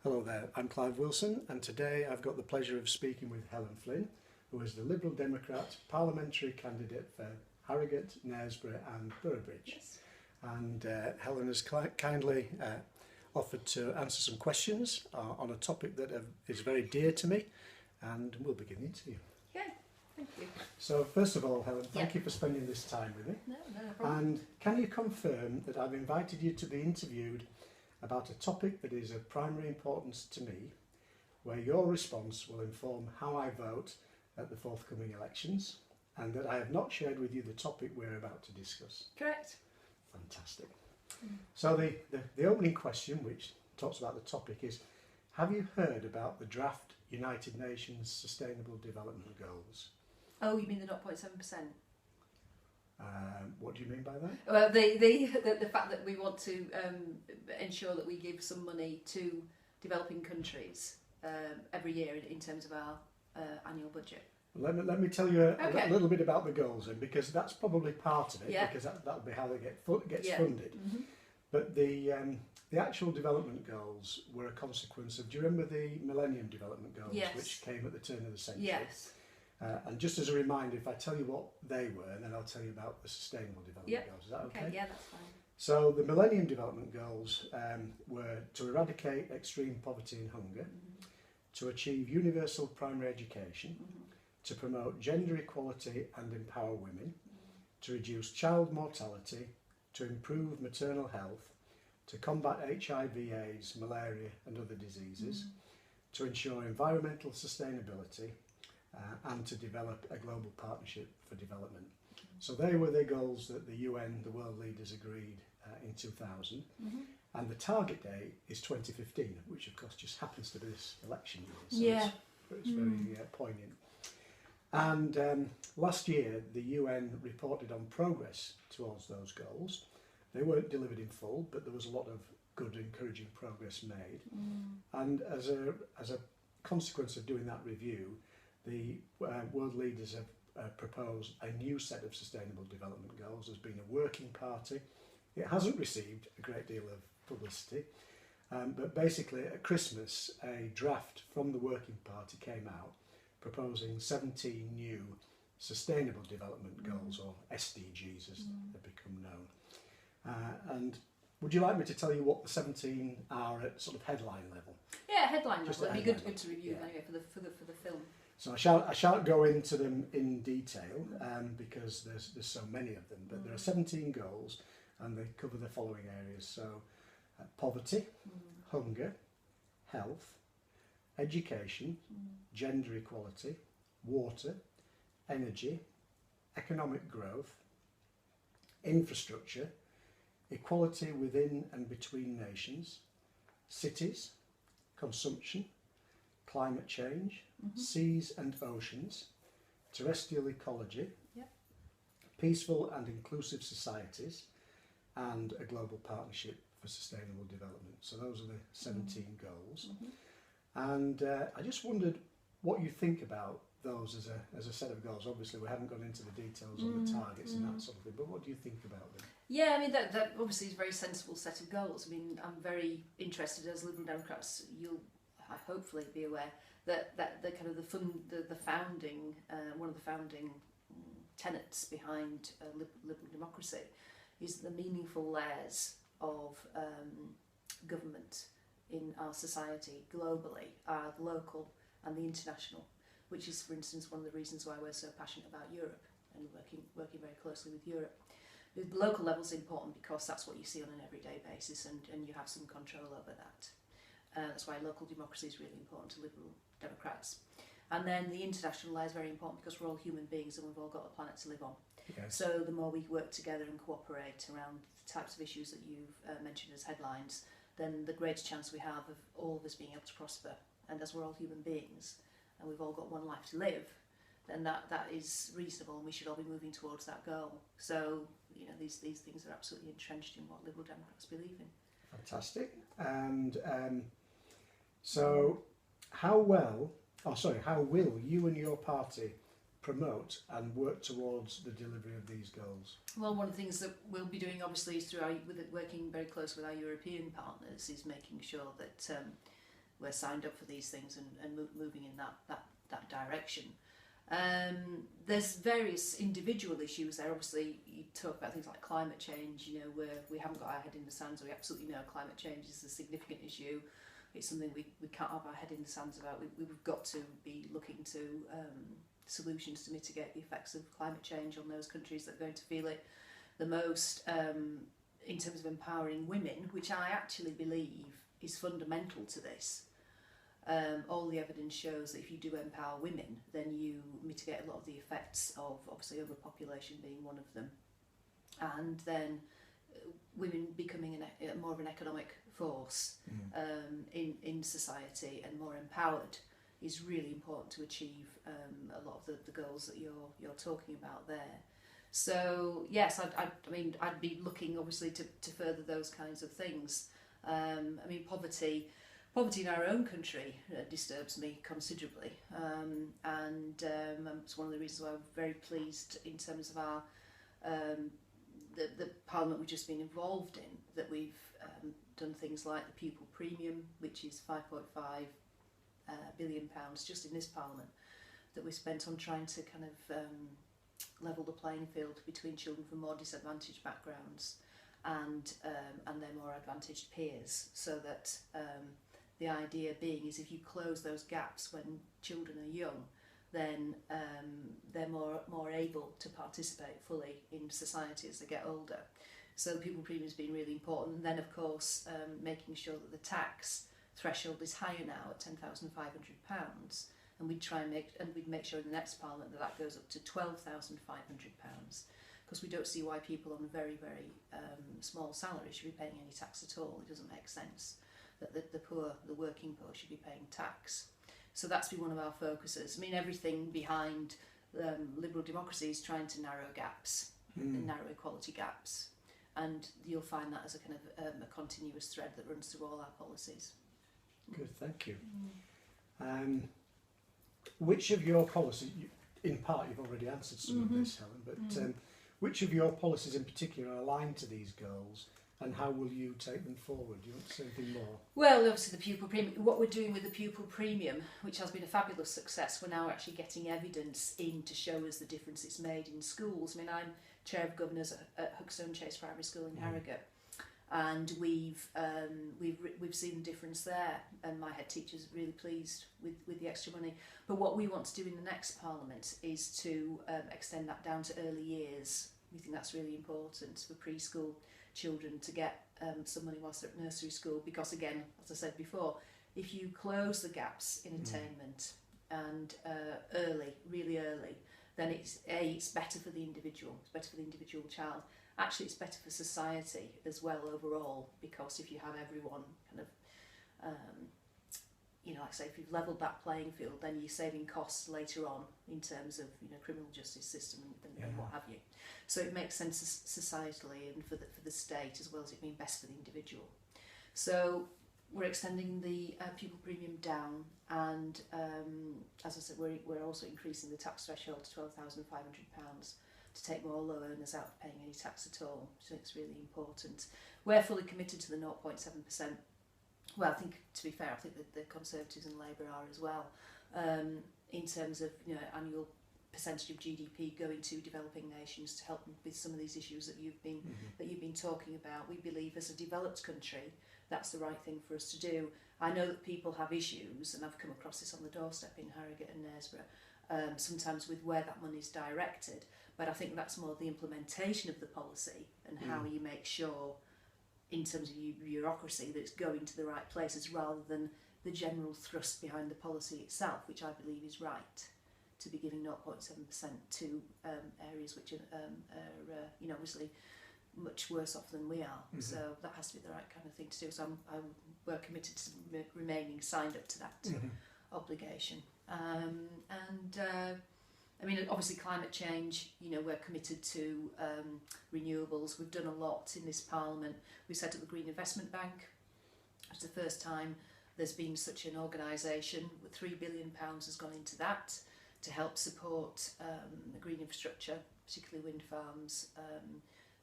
Hello there, I'm Clive Wilson, and today I've got the pleasure of speaking with Helen Flynn, who is the Liberal Democrat parliamentary candidate for Harrogate, Knaresborough and Boroughbridge. Yes. And Helen has kindly offered to answer some questions on a topic that is very dear to me, and we'll begin the interview. Yeah, thank you. So first of all, Helen, thank you for spending this time with me. No problem. And can you confirm that I've invited you to be interviewed about a topic that is of primary importance to me, where your response will inform how I vote at the forthcoming elections, and that I have not shared with you the topic we're about to discuss? Correct. Fantastic. So the opening question, which talks about the topic, is: have you heard about the draft United Nations Sustainable Development Goals? Oh, you mean the 0.7%? What do you mean by that? Well, the fact that we want to ensure that we give some money to developing countries every year in terms of our annual budget. Let me tell you a little bit about the goals then, because that's probably part of it, because that'll be how they gets funded. Mm-hmm. But the actual development goals were a consequence of, do you remember the Millennium development goals, which came at the turn of the century? Yes. And just as a reminder, if I tell you what they were, and then I'll tell you about the Sustainable Development Goals. Is that okay? Yeah, that's fine. So the Millennium Development Goals were to eradicate extreme poverty and hunger, to achieve universal primary education, to promote gender equality and empower women, to reduce child mortality, to improve maternal health, to combat HIV/AIDS, malaria and other diseases, to ensure environmental sustainability, and to develop a global partnership for development. So they were the goals that the UN, the world leaders, agreed in 2000. And the target date is 2015, which of course just happens to be this election year. So it's very poignant. And last year, the UN reported on progress towards those goals. They weren't delivered in full, but there was a lot of good, encouraging progress made. And as a consequence of doing that review, the world leaders have proposed a new set of sustainable development goals. There's been a working party. It hasn't received a great deal of publicity, but basically at Christmas a draft from the working party came out proposing 17 new sustainable development goals, or SDGs as they've become known. And would you like me to tell you what the 17 are at sort of headline level? Yeah, headline Just level. It'd be good to review yeah. anyway for the film. So I shan't go into them in detail because there's so many of them, but there are 17 goals and they cover the following areas. So poverty, hunger, health, education, gender equality, water, energy, economic growth, infrastructure, equality within and between nations, cities, consumption, climate change, seas and oceans, terrestrial ecology, peaceful and inclusive societies, and a global partnership for sustainable development. So those are the 17 goals. And I just wondered what you think about those as a set of goals. Obviously we haven't gone into the details on the targets and that sort of thing, but what do you think about them? Yeah, I mean that obviously is a very sensible set of goals. I mean, I'm very interested, as Liberal Democrats, you'll hopefully be aware that the kind of the founding one of the founding tenets behind liberal democracy is the meaningful layers of government in our society globally are the local and the international, which is, for instance, one of the reasons why we're so passionate about Europe and working very closely with Europe. The local level is important because that's what you see on an everyday basis, and you have some control over that. That's why local democracy is really important to Liberal Democrats. And then the international layer is very important because we're all human beings and we've all got a planet to live on. Yes. So the more we work together and cooperate around the types of issues that you've mentioned as headlines, then the greater chance we have of all of us being able to prosper. And as we're all human beings and we've all got one life to live, then that is reasonable, and we should all be moving towards that goal. So, you know, these things are absolutely entrenched in what Liberal Democrats believe in. Fantastic. And so how will you and your party promote and work towards the delivery of these goals? Well, one of the things that we'll be doing obviously is working very close with our European partners, is making sure that we're signed up for these things and moving in that direction. There's various individual issues there. Obviously, you talk about things like climate change, you know, where we haven't got our head in the sand, so we absolutely know climate change is a significant issue. It's something we can't have our head in the sand about. We've got to be looking to solutions to mitigate the effects of climate change on those countries that are going to feel it the most, in terms of empowering women, which I actually believe is fundamental to this. All the evidence shows that if you do empower women, then you mitigate a lot of the effects of, obviously, overpopulation being one of them, and then women becoming more of an economic force in society and more empowered is really important to achieve a lot of the goals that you're talking about there. So yes, I mean, I'd be looking obviously to further those kinds of things. I mean, poverty in our own country disturbs me considerably, and it's one of the reasons why I'm very pleased in terms of our the Parliament we've just been involved in, that we've done things like the Pupil Premium, which is £5.5 billion just in this Parliament, that we spent on trying to kind of level the playing field between children from more disadvantaged backgrounds and their more advantaged peers, so that the idea being is if you close those gaps when children are young, then they're more able to participate fully in society as they get older. So the Pupil Premium has been really important. And then, of course, making sure that the tax threshold is higher now at £10,500, and we'd try and make sure in the next Parliament that goes up to £12,500, because we don't see why people on very, very small salaries should be paying any tax at all. It doesn't make sense that the poor, the working poor, should be paying tax. So that's been one of our focuses. I mean, everything behind liberal democracy is trying to narrow gaps, and narrow equality gaps, and you'll find that as a kind of a continuous thread that runs through all our policies. Good, thank you. Which of your policies, in part you've already answered some of this, Helen, but which of your policies in particular are aligned to these goals, and how will you take them forward? Do you want to say anything more? Well, obviously the Pupil Premium, what we're doing with the Pupil Premium, which has been a fabulous success, we're now actually getting evidence in to show us the difference it's made in schools. I mean, I'm Chair of Governors at Hookstone Chase Primary School in Harrogate, and we've seen the difference there, and my head teacher's really pleased with the extra money. But what we want to do in the next Parliament is to extend that down to early years. We think that's really important for preschool children to get some money whilst they're at nursery school, because again, as I said before, if you close the gaps in attainment and really early, then it's better for the individual, it's better for the individual child. Actually, it's better for society as well overall, because if you have everyone kind of, you know, like I say, if you've levelled that playing field, then you're saving costs later on in terms of, you know, criminal justice system and what have you. So it makes sense societally and for the state, as well as it being best for the individual. So we're extending the Pupil Premium down, and as I said, we're also increasing the tax threshold to £12,500 to take more low earners out of paying any tax at all. So it's really important. We're fully committed to the 0.7%. Well, I think, to be fair, I think that the Conservatives and Labour are as well, in terms of, you know, annual percentage of GDP going to developing nations to help them with some of these issues that you've been talking about. We believe as a developed country that's the right thing for us to do. I know that people have issues, and I've come across this on the doorstep in Harrogate and Knaresborough, sometimes with where that money's directed, but I think that's more the implementation of the policy and how you make sure, in terms of bureaucracy, that it's going to the right places rather than the general thrust behind the policy itself, which I believe is right, to be giving 0.7% to areas which are you know, obviously much worse off than we are. So that has to be the right kind of thing to do. So we're committed to remaining signed up to that obligation. I mean, obviously climate change, you know, we're committed to renewables. We've done a lot in this Parliament. We set up the Green Investment Bank. It's the first time there's been such an organisation. £3 billion has gone into that to help support green infrastructure, particularly wind farms,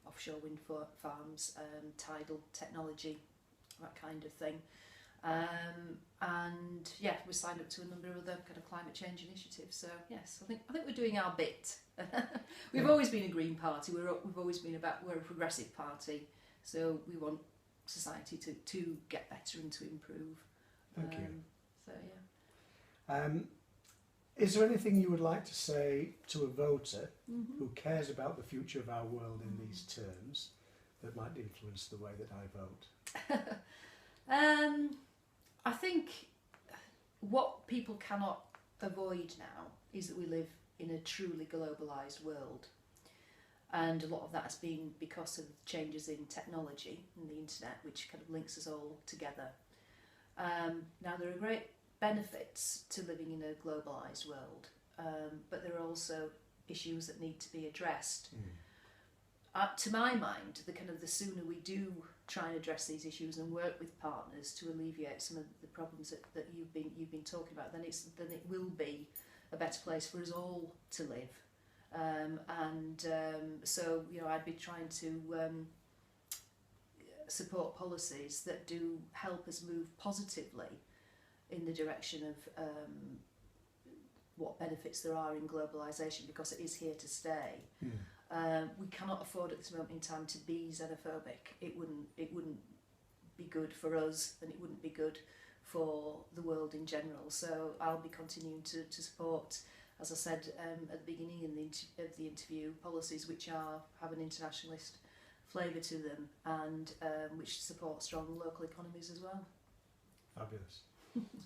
offshore wind farms, tidal technology, that kind of thing. And yeah, we signed up to a number of other kind of climate change initiatives. So yes, I think we're doing our bit. We've always been a green party. We've always been we're a progressive party. So we want society to get better and to improve. Thank you. So yeah. Is there anything you would like to say to a voter who cares about the future of our world in these terms that might influence the way that I vote? I think what people cannot avoid now is that we live in a truly globalised world, and a lot of that has been because of changes in technology and the internet, which kind of links us all together. Now there are great benefits to living in a globalised world, but there are also issues that need to be addressed. To my mind, the sooner we do try and address these issues and work with partners to alleviate some of the problems that you've been talking about, then it will be a better place for us all to live. So I'd be trying to support policies that do help us move positively in the direction of what benefits there are in globalisation, because it is here to stay. We cannot afford at this moment in time to be xenophobic. It wouldn't be good for us, and it wouldn't be good for the world in general. So I'll be continuing to support, as I said at the beginning of the interview, policies which have an internationalist flavour to them, and which support strong local economies as well. Fabulous.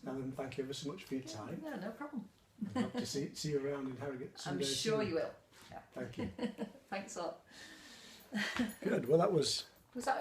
Helen, thank you ever so much for your time. Yeah, no problem. I hope to see you around in Harrogate I'm someday. sure you will. Yeah. Thank you. Thanks a lot. Good. Well, that was Was that